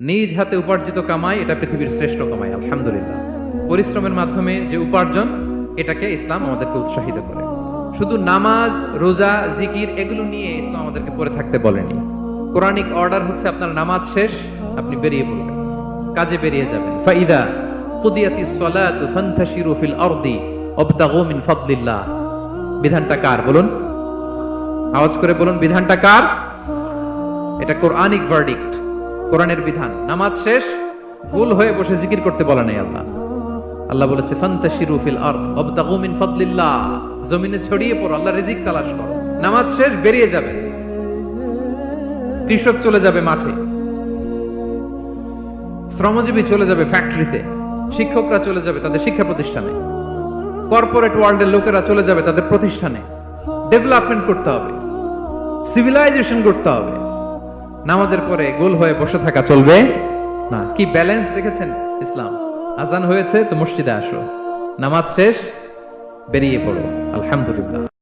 নিজ হাতে উপার্জিত কামাই এটা পৃথিবীর শ্রেষ্ঠ কামাই, আলহামদুলিল্লাহ। পরিশ্রমের মাধ্যমে যে উপার্জন, এটাকে ইসলাম আমাদেরকে উৎসাহিত করে। শুধু নামাজ, রোজা, জিকির এগুলো নিয়ে ইসলাম আমাদেরকে পড়ে থাকতে বলেনি। কোরআনিক অর্ডার হচ্ছে আপনার নামাজ শেষ, আপনি বেরিয়ে পড়বেন, কাজে বেরিয়ে যাবেন। ফাইদা কুদিয়াতিস সালাতু ফান্তাশিরু ফিল আরদি ওয়াবতাগু মিন ফাদলিল্লাহ। বিধানটা কার বলুন? আওয়াজ করে বলুন, বিধানটা কার? এটা কোরআনিক ভার্ডিক্ট, কোরআনের বিধান। নামাজ শেষ, গোল হয়ে বসে জিকির করতে বলা নাই আল্লাহ। আল্লাহ বলেছে ফান্তাশিরু ফিল আরদ ওয়াবতাগু মিন ফাদলিল্লাহ, জমিনে ছড়িয়ে পড়ো, আল্লাহর রিজিক তালাশ করো। নামাজ শেষ, বেরিয়ে যাবে। কৃষক চলে যাবে মাঠে, শ্রমজীবী চলে যাবে ফ্যাক্টরিতে, শিক্ষকরা চলে যাবে তাদের শিক্ষা প্রতিষ্ঠানে, কর্পোরেট ওয়ার্ল্ডের লোকেরা চলে যাবে তাদের প্রতিষ্ঠানে। ডেভেলপমেন্ট করতে হবে, সিভিলাইজেশন করতে হবে। নামাজের পরে গোল হয়ে বসে থাকা চলবে না। কি ব্যালেন্স দেখেছেন ইসলাম? আজান হয়েছে তো মসজিদে আসো, নামাজ শেষ বেরিয়ে পড়ো, আলহামদুলিল্লাহ।